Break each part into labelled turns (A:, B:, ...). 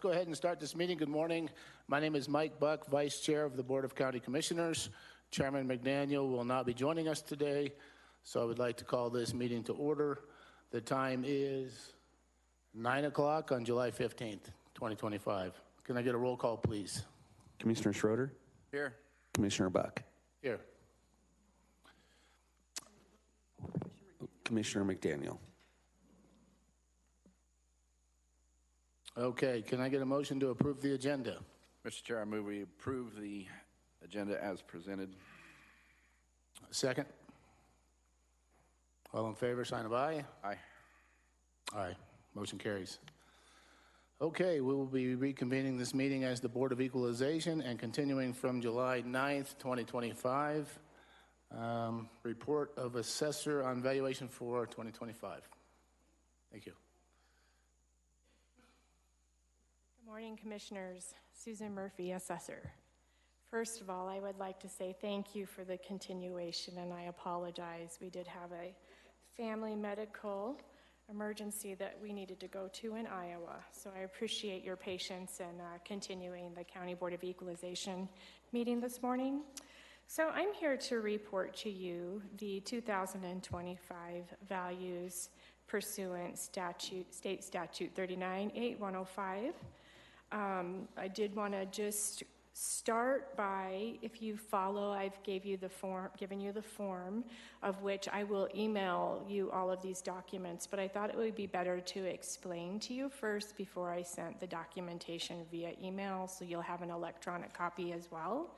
A: go ahead and start this meeting. Good morning. My name is Mike Buck, Vice Chair of the Board of County Commissioners. Chairman McDaniel will not be joining us today, so I would like to call this meeting to order. The time is 9 o'clock on July 15th, 2025. Can I get a roll call, please?
B: Commissioner Schroeder?
A: Here.
B: Commissioner Buck?
A: Here.
B: Commissioner McDaniel?
A: Okay, can I get a motion to approve the agenda?
C: Mr. Chair, I move we approve the agenda as presented.
A: Second. All in favor, sign of aye.
C: Aye.
A: Aye. Motion carries. Okay, we will be reconvening this meeting as the Board of Equalization and continuing from July 9th, 2025. Report of assessor on valuation for 2025. Thank you.
D: Good morning, Commissioners. Susan Murphy, assessor. First of all, I would like to say thank you for the continuation, and I apologize. We did have a family medical emergency that we needed to go to in Iowa. So I appreciate your patience in continuing the County Board of Equalization meeting this morning. So I'm here to report to you the 2025 values pursuant State Statute 398105. I did want to just start by, if you follow, I've given you the form of which I will email you all of these documents, but I thought it would be better to explain to you first before I sent the documentation via email, so you'll have an electronic copy as well.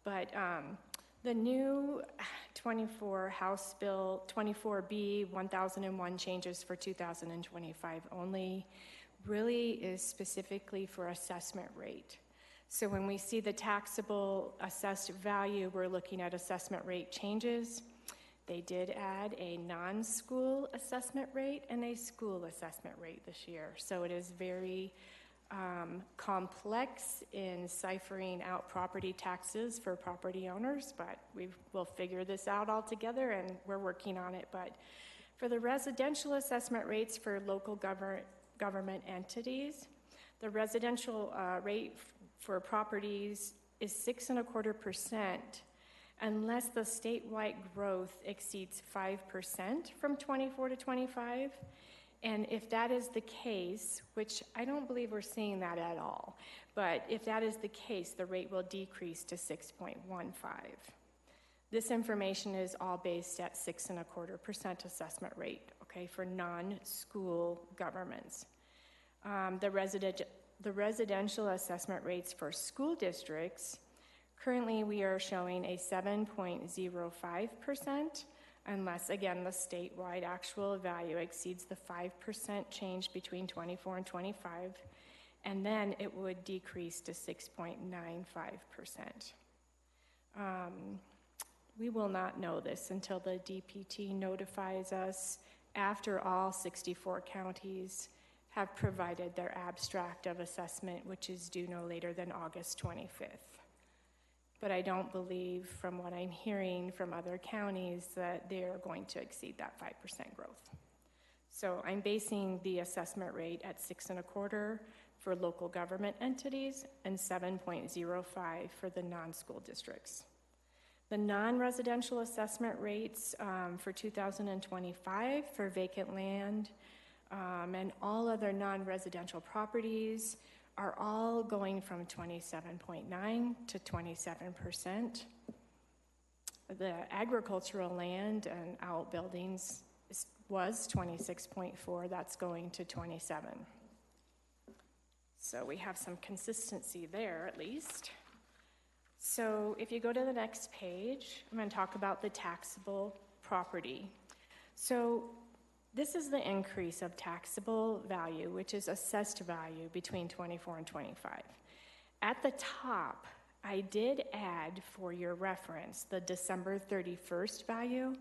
D: But the new 24 House Bill 24B 1001 changes for 2025 only really is specifically for assessment rate. So when we see the taxable assessed value, we're looking at assessment rate changes. They did add a non-school assessment rate and a school assessment rate this year. So it is very complex in ciphering out property taxes for property owners, but we'll figure this out all together, and we're working on it. But for the residential assessment rates for local government entities, the residential rate for properties is 6.25% unless the statewide growth exceeds 5% from 24 to 25. And if that is the case, which I don't believe we're seeing that at all, but if that is the case, the rate will decrease to 6.15. This information is all based at 6.25% assessment rate, okay, for non-school governments. The residential assessment rates for school districts, currently we are showing a 7.05%, unless, again, the statewide actual value exceeds the 5% change between 24 and 25, and then it would decrease to 6.95%. We will not know this until the DPT notifies us after all 64 counties have provided their abstract of assessment, which is due no later than August 25th. But I don't believe, from what I'm hearing from other counties, that they're going to exceed that 5% growth. So I'm basing the assessment rate at 6.25% for local government entities and 7.05% for the non-school districts. The non-residential assessment rates for 2025 for vacant land and all other non-residential properties are all going from 27.9% to 27%. The agricultural land and outbuildings was 26.4%, that's going to 27%. So we have some consistency there at least. So if you go to the next page, I'm going to talk about the taxable property. So this is the increase of taxable value, which is assessed value between 24 and 25. At the top, I did add, for your reference, the December 31st value.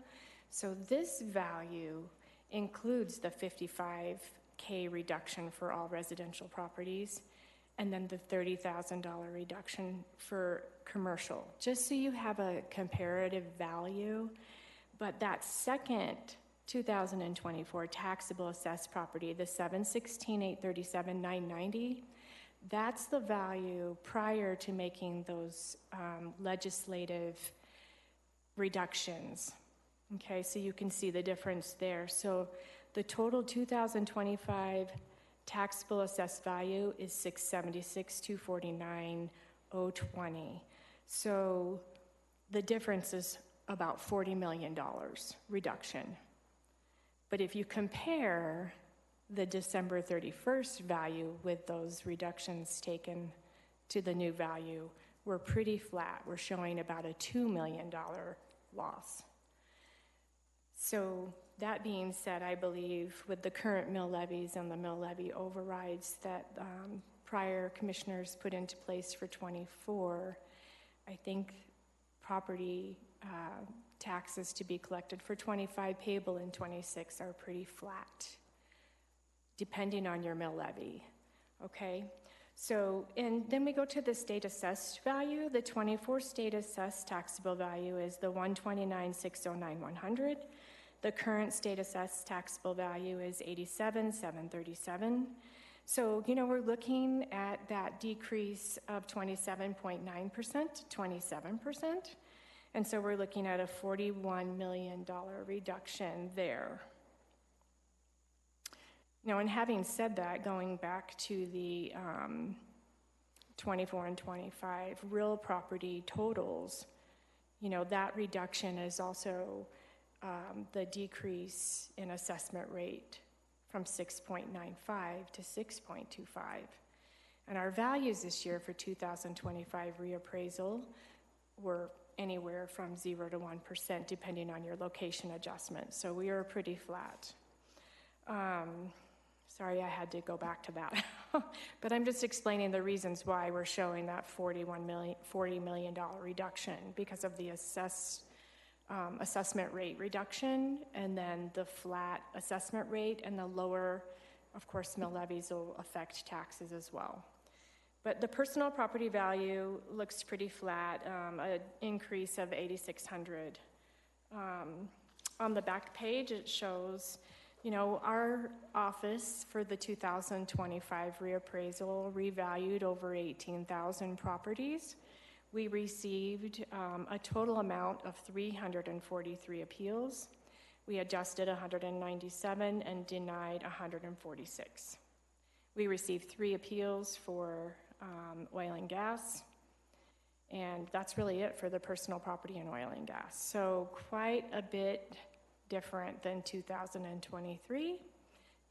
D: So this value includes the $55K reduction for all residential properties, and then the $30,000 reduction for commercial, just so you have a comparative value. But that second 2024 taxable assessed property, the 716,837,990, That's the value prior to making those legislative reductions. Okay, so you can see the difference there. So the total 2025 taxable assessed value is 676,249,020. So the difference is about $40 million reduction. But if you compare the December 31st value with those reductions taken to the new value, we're pretty flat. We're showing about a $2 million loss. So that being said, I believe with the current mill levies and the mill levy overrides that prior commissioners put into place for 24, I think property taxes to be collected for 25 payable in 26 are pretty flat, depending on your mill levy, okay? So, and then we go to the state assessed value. The 24 state assessed taxable value is the 129,609,100. The current state assessed taxable value is 87,737. So, you know, we're looking at that decrease of 27.9% to 27%. And so we're looking at a $41 million reduction there. Now, and having said that, going back to the 24 and 25 real property totals, you know, that reduction is also the decrease in assessment rate from 6.95 to 6.25. And our values this year for 2025 reappraisal were anywhere from 0 to 1%, depending on your location adjustment. So we are pretty flat. Sorry, I had to go back to that. But I'm just explaining the reasons why we're showing that $40 million reduction because of the assessment rate reduction, and then the flat assessment rate, and the lower, of course, mill levies will affect taxes as well. But the personal property value looks pretty flat, an increase of 8,600. On the back page, it shows, you know, our office for the 2025 reappraisal revalued over 18,000 properties. We received a total amount of 343 appeals. We adjusted 197 and denied 146. We received 3 appeals for oil and gas, and that's really it for the personal property and oil and gas. So quite a bit different than 2023,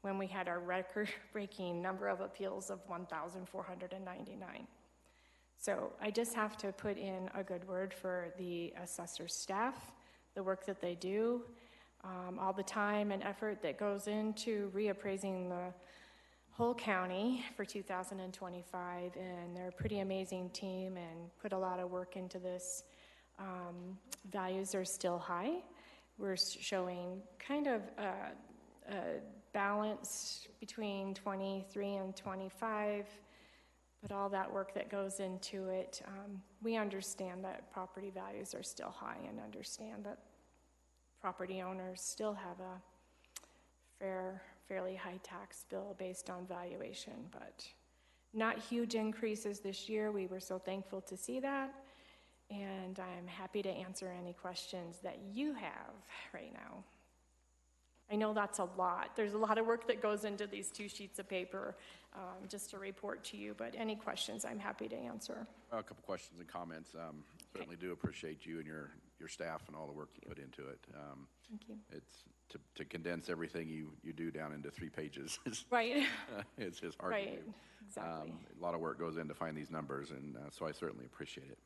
D: when we had our record-breaking number of appeals of 1,499. So I just have to put in a good word for the assessor staff, the work that they do, all the time and effort that goes into reappraising the whole county for 2025, and they're a pretty amazing team and put a lot of work into this. Values are still high. We're showing kind of a balance between 23 and 25, but all that work that goes into it, we understand that property values are still high, and understand that property owners still have a fairly high tax bill based on valuation, but not huge increases this year. We were so thankful to see that. And I'm happy to answer any questions that you have right now. I know that's a lot. There's a lot of work that goes into these 2 sheets of paper just to report to you, but any questions I'm happy to answer.
C: A couple questions and comments. Certainly do appreciate you and your staff and all the work you put into it.
D: Thank you.
C: It's to condense everything you do down into 3 pages.
D: Right.
C: It's just hard
D: Right.
C: to do.
D: Exactly.
C: A lot of work goes in to find these numbers, and so I certainly appreciate it.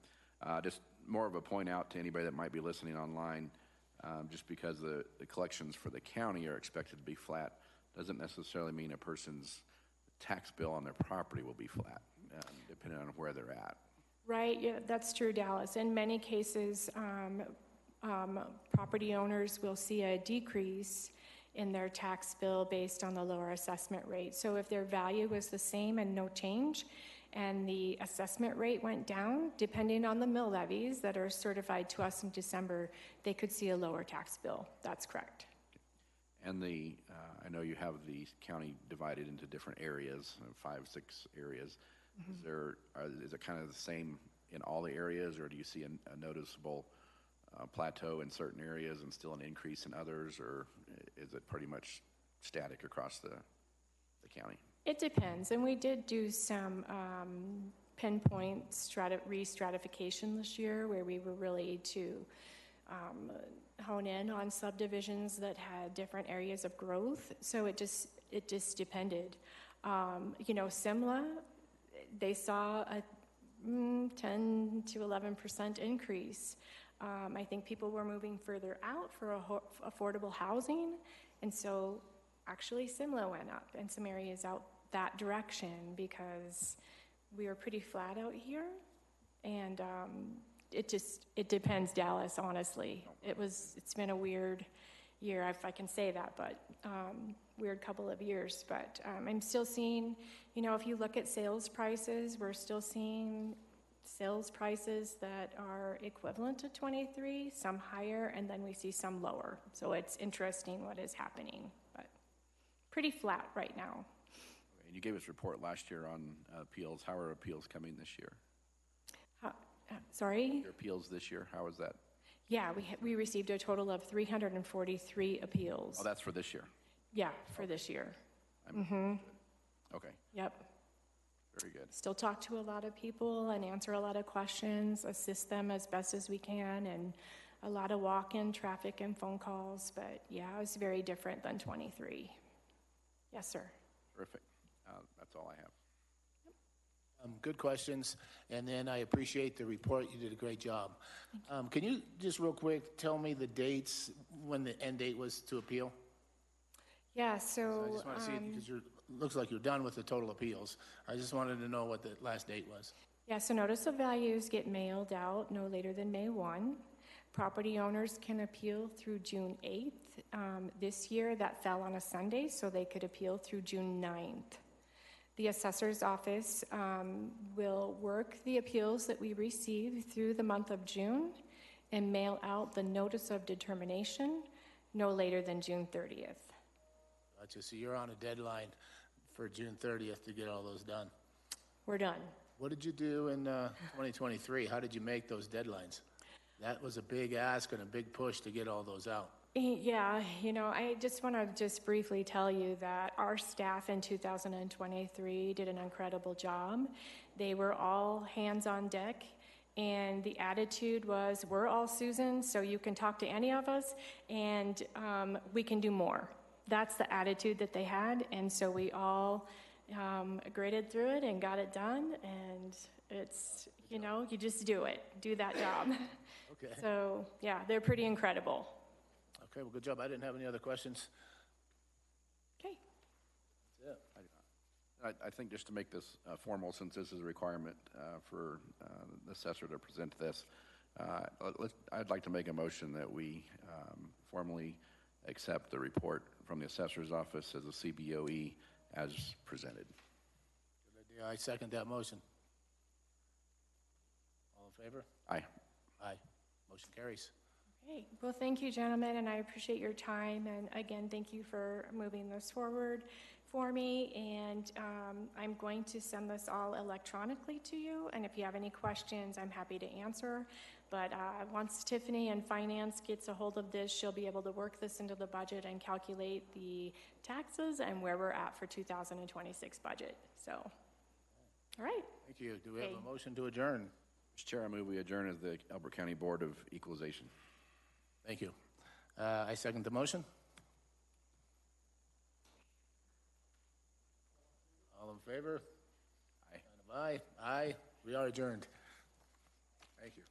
C: Just more of a point out to anybody that might be listening online, just because the collections for the county are expected to be flat doesn't necessarily mean a person's tax bill on their property will be flat, depending on where they're at.
D: Right, yeah, that's true, Dallas. In many cases, property owners will see a decrease in their tax bill based on the lower assessment rate. So if their value was the same and no change, and the assessment rate went down, depending on the mill levies that are certified to us in December, they could see a lower tax bill. That's correct.
C: And I know you have the county divided into different areas, 5, 6 areas. Is it kind of the same in all the areas, or do you see a noticeable plateau in certain areas and still an increase in others, or is it pretty much static across the county?
D: It depends, and we did do some pinpoint re-stratification this year where we were really to hone in on subdivisions that had different areas of growth. So it just depended. Simla, they saw a 10 to 11% increase. I think people were moving further out for affordable housing, and so actually Simla went up in some areas out that direction because we were pretty flat out here, and it depends, Dallas, honestly. It's been a weird year, if I can say that, but weird couple of years. But I'm still seeing, if you look at sales prices, we're still seeing sales prices that are equivalent to 23, some higher, and then we see some lower. So it's interesting what is happening, but pretty flat right now.
C: And you gave us a report last year on appeals. How are appeals coming this year?
D: Sorry?
C: Your appeals this year, how is that?
D: Yeah, we received a total of 343 appeals.
C: Oh, that's for this year?
D: Yeah, for this year.
C: Okay.
D: Yep.
C: Very good.
D: Still talk to a lot of people and answer a lot of questions, assist them as best as we can, and a lot of walk-in traffic and phone calls. But yeah, it was very different than 23. Yes, sir.
C: Terrific. That's all I have.
A: Good questions, and then I appreciate the report. You did a great job. Can you just real quick tell me the dates when the end date was to appeal?
D: Yeah, so
A: I just want to see it because looks like you're done with the total appeals. I just wanted to know what the last date was.
D: yeah, so notice of values get mailed out no later than May 1. Property owners can appeal through June 8th. This year, that fell on a Sunday, so they could appeal through June 9th. The assessor's office will work the appeals that we receive through the month of June and mail out the notice of determination no later than June 30th.
A: Gotcha. So you're on a deadline for June 30th to get all those done.
D: We're done.
A: What did you do in 2023? How did you make those deadlines? That was a big ask and a big push to get all those out.
D: Yeah, I just want to briefly tell you that our staff in 2023 did an incredible job. They were all hands on deck, and the attitude was, we're all Susan, so you can talk to any of us, and we can do more. That's the attitude that they had, and so we all gritted through it and got it done, and it's, you just do it. Do that job.
A: Okay.
D: So, yeah, they're pretty incredible.
A: Okay, well, good job. I didn't have any other questions.
D: Okay.
A: That's it.
C: I think just to make this formal, since this is a requirement for the assessor to present this, I'd like to make a motion that we formally accept the report from the assessor's office as a CBOE as presented.
A: Good idea. I second that motion. All in favor?
C: Aye.
A: Aye. Motion carries.
D: Okay. Well, thank you, gentlemen, and I appreciate your time. And again, thank you for moving this forward for me. And I'm going to send this all electronically to you. And if you have any questions, I'm happy to answer. But once Tiffany in finance gets a hold of this, she'll be able to work this into the budget and calculate the taxes and where we're at for 2026 budget. So, all right.
A: Thank you. Do we have a motion to adjourn?
C: Mr. Chair, I move we adjourn as the Elbert County Board of Equalization.
A: Thank you. I second the motion. All in favor?
C: Aye.
A: Aye. Aye. We are adjourned. Thank you.